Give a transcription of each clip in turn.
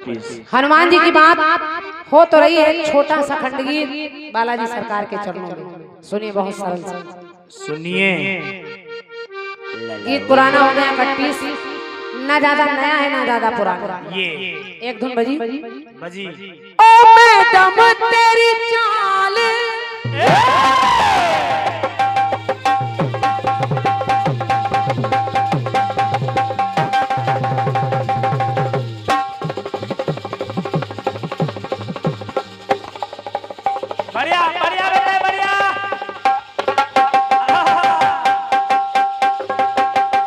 हनुमान जी की बात हो तो रही है, छोटा सा खंडगीत बालाजी सरकार के चरणों में सुनिए, बहुत सरल से सुनिए। गीत पुराना हो गया, 31 ना ज्यादा नया है ना ज्यादा पुराना। ये एक धुन बजी बजी। ओ मैडम तेरी चाल बढ़िया बढ़िया बेटे बढ़िया।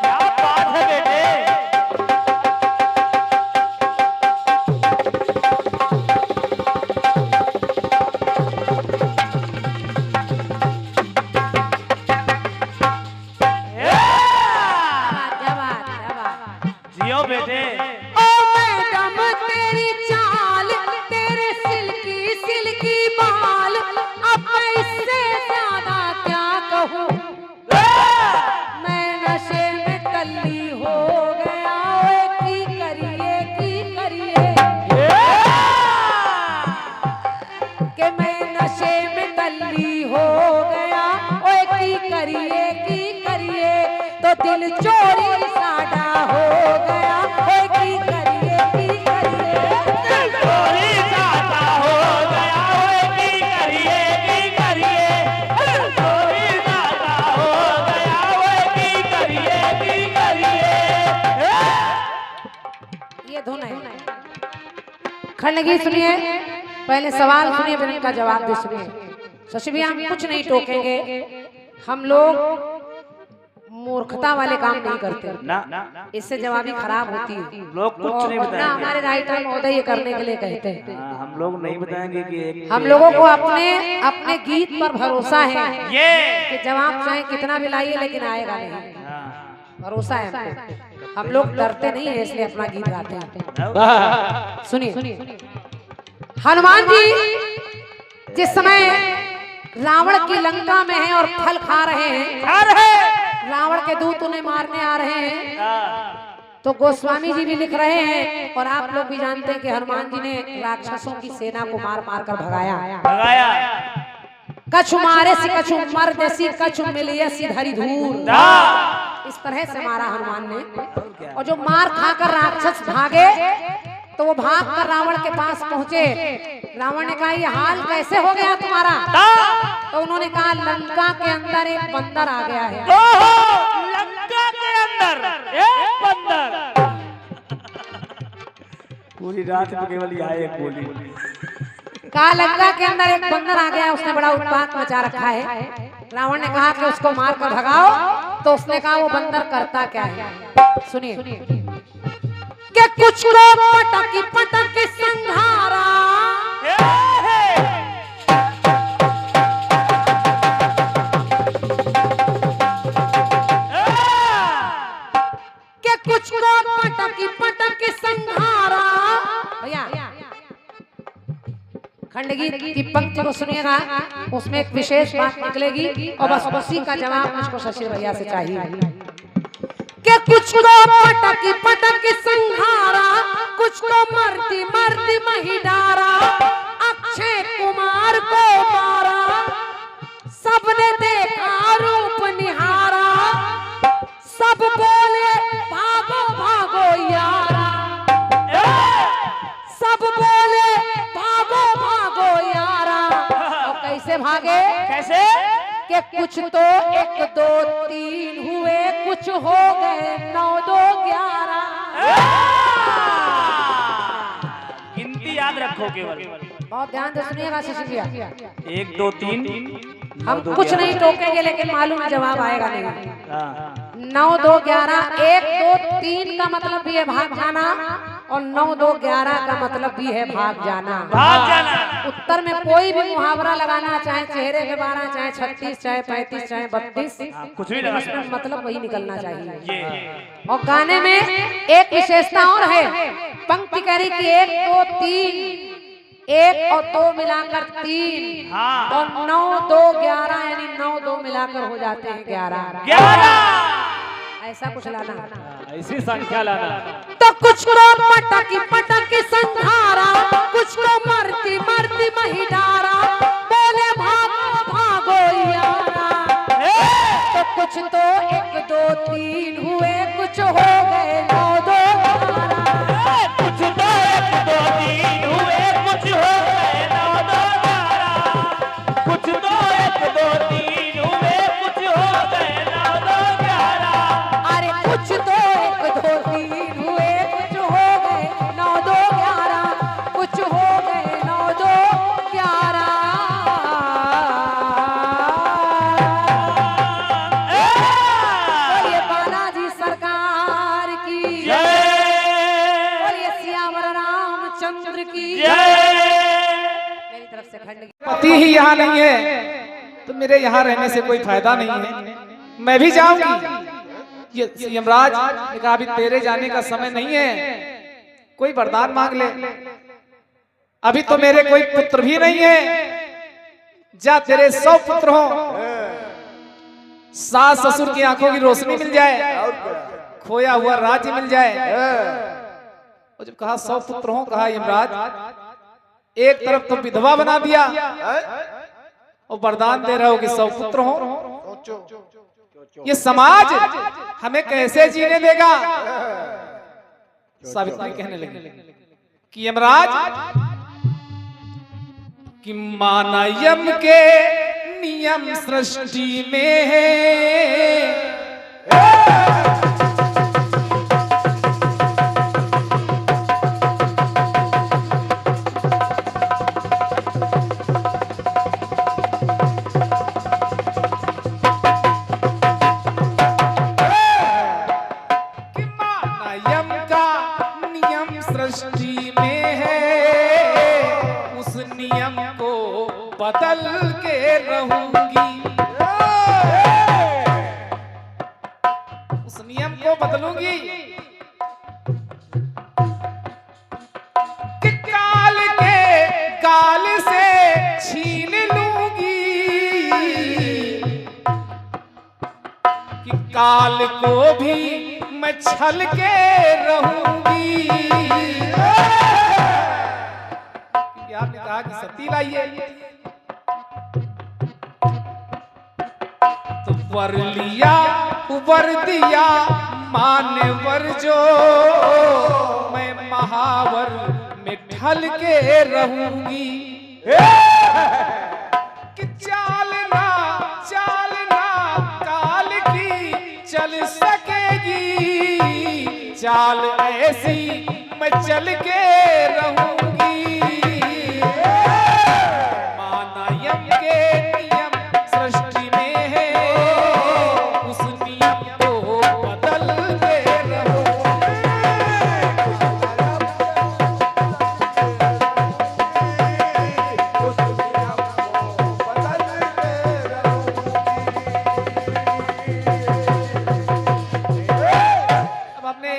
क्या बात है बेटे। क्या बात क्या बात। जियो बेटे। ओ मैडम तेरी चाल, तेरे सिल्की सिल्की बाल, अब मैं इससे ज्यादा क्या कहूँ। मैं नशे में कल्ली हो गया, ओए की करिए कि मैं नशे में कल्ली हो गया, ओए की करिए तो दिल चोरी साड़ा हो गया, ओए की करिए चोरी साटा हो गया, ओए की करिए चोरी साटा हो गया, ओए की करिए। ये धुन है। खंडगीत सुनिए, पहले सवाल सुनिए फिर इनका जवाब दे सुनिए। शशि भैया हम कुछ नहीं टोकेंगे, हम लोग मूर्खता वाले काम नहीं करते ना इससे जवाबी खराब होती है। लोग कुछ नहीं ना बताएंगे। हमारे राइटर महोदय ये करने के लिए कहते हैं। हम लोग नहीं बताएंगे कि हम लोगों को अपने अपने गीत पर भरोसा है ये कि जवाब चाहे कितना भी लाइए लेकिन आएगा नहीं, भरोसा है हमको। हम लोग डरते नहीं है इसलिए अपना गीत गाते हैं। सुनिए, हनुमान जी जिस समय रावण की लंका में है और फल खा रहे हैं, रावण के दूत उन्हें मारने आ रहे हैं, तो गोस्वामी जी भी लिख रहे हैं और आप लोग भी जानते हैं कि हनुमान जी ने राक्षसों की सेना को मार मार कर भगाया। कछु मारे सी कछु मर देसी कछु मिलिए सी धरी धूर, इस तरह से मारा हनुमान ने। और जो मार खाकर राक्षस भागे तो वो भाग कर रावण के पास पहुंचे। रावण ने कहा ये हाल कैसे हो गया तुम्हारा, तो उन्होंने कहा लंका के अंदर एक बंदर आ गया है। लंका के अंदर एक बंदर। पूरी रात में केवल यह एक बोली। कहा लंका के अंदर एक बंदर आ गया, उसने बड़ा उत्पात मचा रखा है। रावण ने कहा कि उसको मार कर भगाओ, तो उसने कहा वो बंदर करता क्या है, सुनिए कि कुछ को पटकी पटकी संघारा, कि कुछ को पटकी पटकी संघारा। भैया खंडगीत की पंक्ति को सुनिएगा, उसमें एक विशेष बात निकलेगी और बस उसी का जवाब मुझको शशि भैया से चाहिए कि कुछ को पटकी पटकी संघारा, कुछ को मरती मरती मही डारा, अक्षय कुमार को मारा, सबने देखा रूप निहारा, सब बोले भागो भागो यारा, सब बोले भागो भागो यारा। और कैसे भागे, कैसे कि कुछ तो 1 2 3 हुए, कुछ हो गए 9 2 11। गिनती याद रखो केवल। बहुत ध्यान से सुनिएगा शशि भैया, 1 2 3 हम कुछ नहीं टोकेंगे लेकिन मालूम है जवाब आएगा नहीं। 9 2 11, 1 2 3 का मतलब भी है भाग जाना और 9 2 11 का मतलब भी है भाग जाना। उत्तर में कोई भी मुहावरा लगाना, चाहे चेहरे पे 12, चाहे 36, चाहे 35, चाहे 32, कुछ भी इसमें मतलब वही निकलना चाहिए। और गाने में एक विशेषता और है, पंक्ति कह रही कि 1 2 3, 1 और 2 मिलाकर 3, और 9 2 11 यानी 9 2 मिलाकर हो जाते हैं 11। ऐसा कुछ लाना, ऐसी संख्या लाना। तो कुछ को पटकी पटकी संहारा, कुछ को मरती मरती मही डारा, बोले भागो भागो यारा। तो कुछ तो 1 2 3 हुए, कुछ हो गए 9 2 11। कुछ तो 1 2 3 हुए, कुछ हो गए 9 2 11। कुछ तो 1 2 3 हुए, कुछ हो गए 9 2 11। अरे कुछ तो 1 2 3 हुए, कुछ हो गए 9 2 11, कुछ हो गए 9 2 11। बोलिए बालाजी सरकार की जय। बोलिए सियावर रामचंद्र की जय। मेरी तरफ से खंड पति ही यहाँ नहीं है तो मेरे यहाँ रहने से कोई फायदा नहीं है, मैं भी जाऊंगी। ये यमराज ने कहा अभी तेरे जाने का समय नहीं है, कोई वरदान मांग ले। अभी तो मेरे कोई पुत्र भी नहीं है, जा तेरे 100 पुत्र हो, सास ससुर की आंखों की रोशनी मिल जाए, खोया हुआ राज्य मिल जाए। और जब कहा 100 पुत्र हो, कहा यमराज एक तरफ तो विधवा बना दिया और वरदान दे रहे हो कि 100 पुत्र हो, ये समाज हमें कैसे जीने देगा। सावित्री कहने लगी कि यमराज कि माना यम के नियम सृष्टि में है, सृष्टि में है, उस नियम को बदल के रहूंगी, उस नियम को बदलूंगी कि काल के काल से छीन लूंगी, कि काल को भी मैं छल के रहूंगी। आपने कहा कि सती लाइए, तो वर लिया वर दिया मानवर जो, मैं महावर में ढल के रहूंगी। कि चालना चालना काल की चल सकेगी, चाल ऐसी मैं चल के रहूंगी। माना यम के नियम सृष्टि में है, उस नियम को बदल के रहूंगी। अब आपने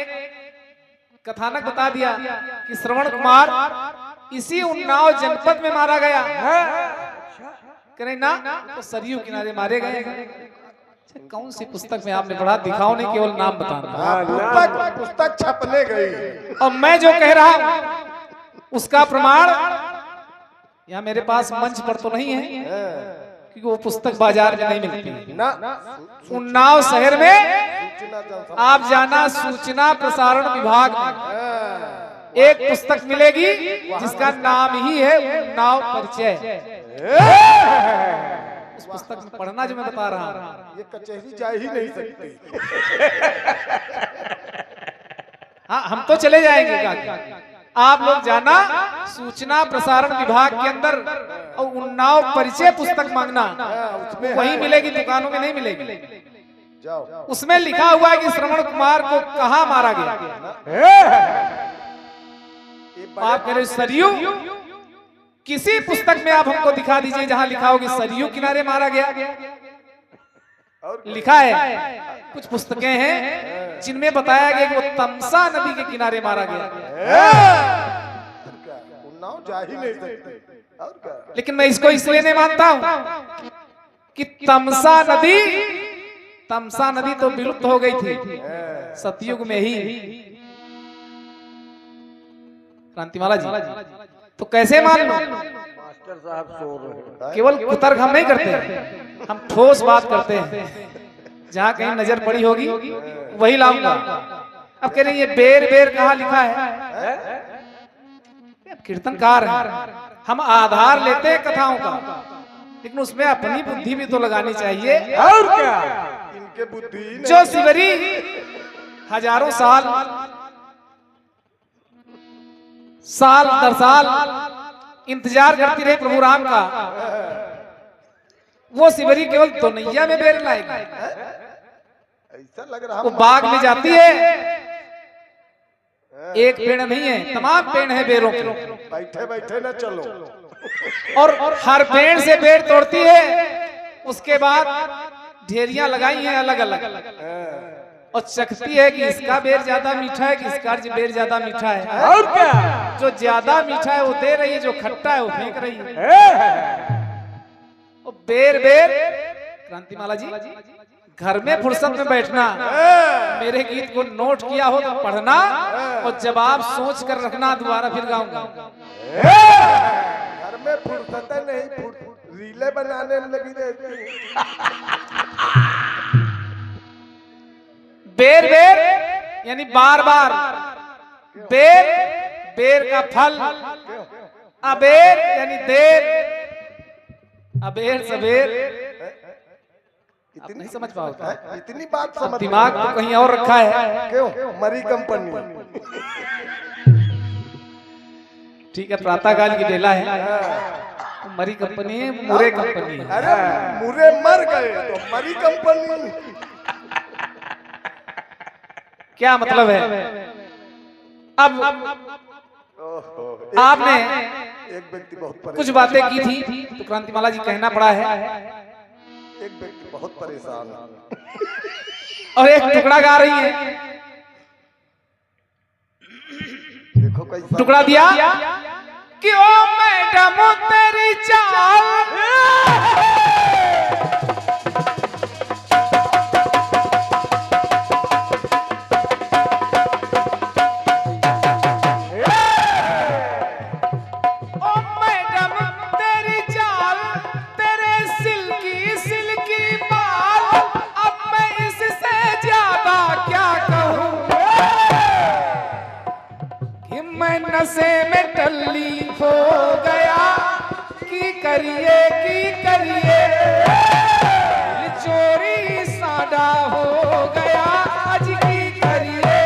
कथानक बता दिया कि श्रवण कुमार इसी उन्नाव जनपद में मारा गया, करें ना तो सरयू किनारे मारे गए। कौन सी पुस्तक में आपने पढ़ा, दिखाओ नहीं केवल नाम बताना। पुस्तक छपने गई। और मैं जो कह रहा हूं उसका प्रमाण यहाँ मेरे पास मंच पर तो नहीं है, क्योंकि वो पुस्तक बाजार में नहीं मिलती ना। उन्नाव शहर में आप जाना, सूचना प्रसारण विभाग में एक पुस्तक मिलेगी जिसका नाम ही है उन्नाव परिचय। उस पुस्तक में पढ़ना जो मैं बता रहा हूं, ये कचहरी जा ही नहीं सकती। हाँ हम तो चले जाएंगे काकी, आप लोग जाना सूचना प्रसारण विभाग के अंदर और उन्नाव परिचय पुस्तक मांगना, वहीं मिलेगी, दुकानों में नहीं मिलेगी। जाओ। उसमें लिखा हुआ है कि श्रवण कुमार को कहाँ मारा गया। आप कह रहे सरयू, किसी पुस्तक में आप हमको दिखा दीजिए जहां लिखा हो कि सरयू किनारे मारा गया। लिखा है, कुछ पुस्तकें हैं जिनमें बताया गया कि वो तमसा नदी के किनारे मारा गया। उन्नाव जा ही नहीं सकते। और क्या? लेकिन मैं इसको इसलिए नहीं मानता हूं कि तमसा नदी तो विलुप्त हो गई थी सतयुग में ही। क्रांतिमाला जी तो कैसे मान लो? मास्टर साहब सो रहे हैं। केवल कुतर्क हम नहीं करते, हम ठोस बात करते हैं। जहाँ कहीं नजर पड़ी होगी वही लाऊंगा। अब कह रहे ये बेर बेर कहाँ लिखा है? कीर्तनकार है, हम आधार लेते हैं कथाओं का, लेकिन उसमें अपनी बुद्धि भी तो लगानी चाहिए। और क्या? इनके बुद्धि नहीं। जो शिवरी हजारों साल दर साल इंतजार करती रही प्रभु राम का, वो शिवरी केवल दोनैया में बेर लाएगी। ऐसा लग रहा वो बाग में जाती है, एक पेड़ नहीं है, तमाम पेड़ है बेरों के, बैठे बैठे न चलो। और हर पेड़ से बेर तोड़ती है। उसके बाद ढेरियां लगाई हैं अलग अलग, और चखती है कि इसका बेर ज्यादा मीठा है कि इसका बेर ज्यादा मीठा है। और क्या? जो ज्यादा मीठा है वो दे रही है, जो खट्टा है वो फेंक रही है। वो बेर बेर क्रांतिमाला जी घर में फुर्सत में बैठना, मेरे गीत को नोट किया हो तो पढ़ना, और जवाब सोच कर रखना, दोबारा फिर गाऊंगा। घर में फुर्सत नहीं, रीले बनाने में लगी रहती। बेर बेर यानी बार बार, बेर बेर का फल, अबेर यानी देर, अबेर सबेर। नहीं समझ पाओगे, इतनी बात समझ। दिमाग तो कहीं और रखा है। क्यों? मरी कंपनी। ठीक है, प्रातःकाल की बेला है, मरी कंपनी है, मुरे कंपनी है। अरे मुरे मर गए तो मरी कंपनी। क्या मतलब है? अब आपने एक व्यक्ति बहुत परेशान, कुछ बातें की थी तो क्रांतिमाला जी कहना पड़ा है, एक व्यक्ति बहुत परेशान है। और एक टुकड़ा गा रही है। देखो कैसा टुकड़ा दिया कि ओ मैडम तेरी चाल, ओ मैडम तेरी चाल, तेरे सिल्की सिल्की बाल, अब मैं इससे ज्यादा क्या कहूँ कि मैं नशे में टल्ली हो गया। की करिए चोरी साडा हो गया, आज की करिए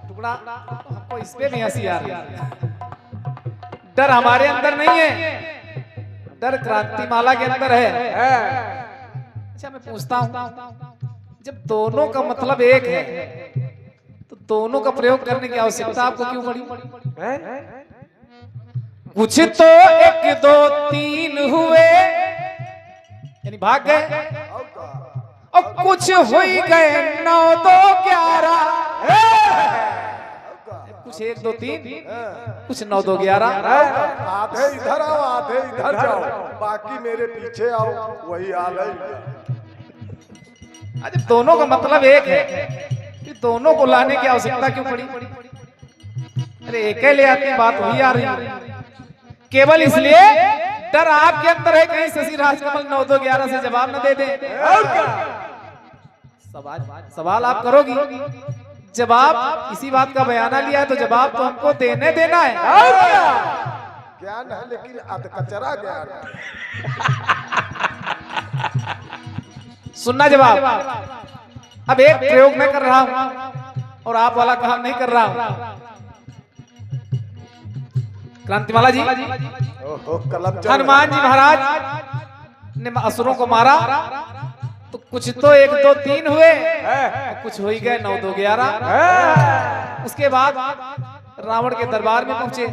टुकड़ा। हमको इस पे भी हंसी आ रही है। डर हमारे अंदर नहीं है, डर क्रांतिमाला के अंदर है। अच्छा मैं पूछता हूँ, जब दोनों का मतलब एक है तो दोनों का प्रयोग करने की आवश्यकता आपको क्यों पड़ी? कुछ तो 1 2 3 हुए यानी भाग गए, और कुछ हो गए 9 2 11, कुछ 1 2 3, कुछ 9 2 11। आधे इधर आओ, आधे इधर जाओ, बाकी मेरे पीछे आओ, वही हाल है। जब दोनों का मतलब एक है, फिर दोनों को लाने की आवश्यकता क्यों पड़ी? अरे एक ले आती बात वही आ रही है, केवल इसलिए डर आपके अंदर है कहीं शशि राजकमल 9 2 11 से जवाब न दे दे। सवाल आप करोगी, जवाब इसी बात का बयाना लिया है तो जवाब तो हमको देना है। ज्ञान है लेकिन अधकचरा ज्ञान है। सुनना जवाब। अब एक प्रयोग मैं कर रहा हूं और आप वाला काम नहीं कर रहा हूं। क्रांतिमाला जी, हनुमान जी महाराज ने असुरों को मारा तो कुछ तो 1 2 3 हुए, कुछ हो ही गए 9 2 11। उसके बाद रावण के दरबार में पहुंचे,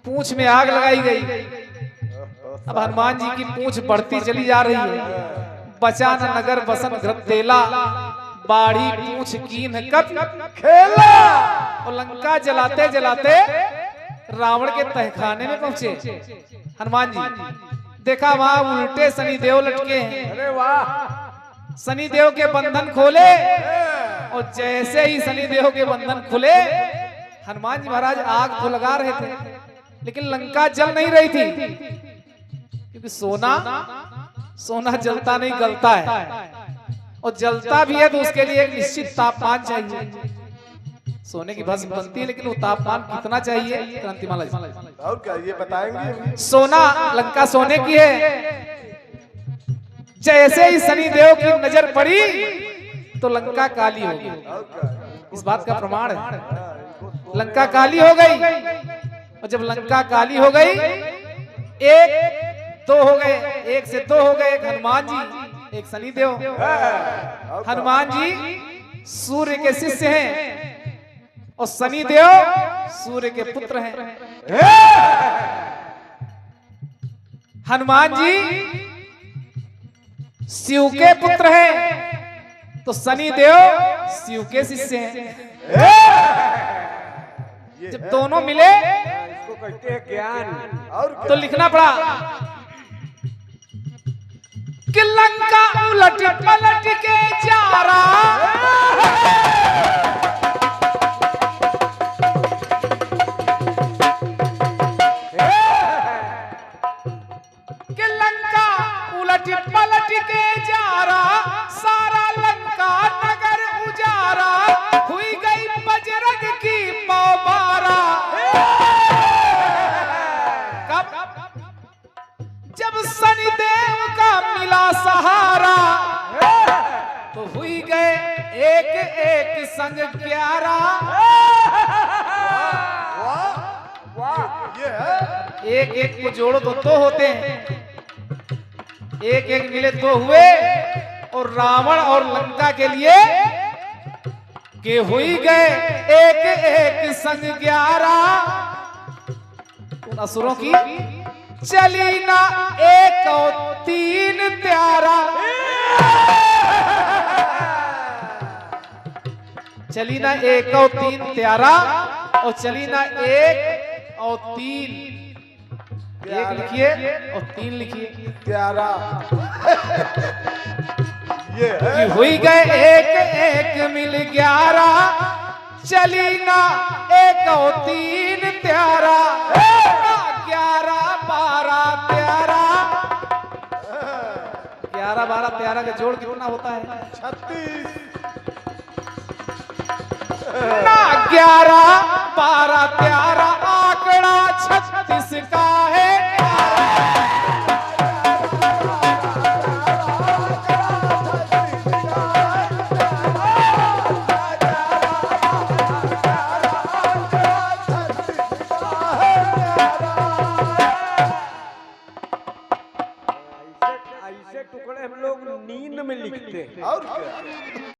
पूंछ में आग लगाई गई। अब हनुमान जी की पूंछ बढ़ती चली जा रही है। बचा न नगर बसन घृत तेला, बाढ़ी पूछ कीन कब खेला। और लंका जलाते जलाते रावण के तहखाने में पहुंचे। हनुमान जी देखा वहां उल्टे शनिदेव लटके हैं। अरे वाह। शनिदेव के बंधन खोले और जैसे ही शनिदेव के बंधन खुले हनुमान जी महाराज आग तो लगा रहे थे लेकिन लंका जल नहीं रही थी, क्योंकि सोना जलता नहीं गलता है, और जलता भी है तो उसके लिए एक निश्चित तापमान चाहिए। सोने की भस्म बनती है लेकिन वो तापमान कितना चाहिए क्रांतिमाला जी? और क्या ये बताएंगे? सोना लंका सोने की है। जैसे ही शनिदेव की नजर पड़ी तो लंका काली हो गई। और क्या? इस बात का प्रमाण है, लंका काली हो गई। और जब लंका काली हो गई, एक दो हो गए, एक से दो हो गए, एक हनुमान जी एक शनिदेव। हनुमान जी सूर्य के शिष्य हैं और शनिदेव सूर्य के पुत्र हैं। हनुमान जी शिव के पुत्र हैं तो शनिदेव शिव के शिष्य हैं। जब दोनों मिले इसको कहते हैं ज्ञान। और क्या? तो लिखना पड़ा कि लंका उलट पलट के जा रहा। कि लंका उलट पलट के जा रहा, सारा लंका नगर उजारा, हुई गई बजरंग की पौबारा। कब? जब शनिदेव का मिला सहारा तो हुई गए एक एक संग 11। वाह वाह। ये है। एक एक को जोड़ो तो दो होते हैं, एक एक मिले दो हुए। और रावण और लंका के लिए के हुई गए एक एक संग 11। उन असुरों की चली ना एक और 3 त्यारा। चली ना एक और 3 त्यारा और चली ना 1 और 3। एक लिखिए और 3 लिखिए। 11। ये कि है। हुई गए एक एक मिल 11, चली ना 1 और 3 त्यारा। 11 12 13। 11 12 13 का जोड़ कितना होता है? 36। ना 11 12 13 आंकड़ा 36 का है। ऐसे टुकड़े हम लोग नींद में लिखते हैं। और क्या?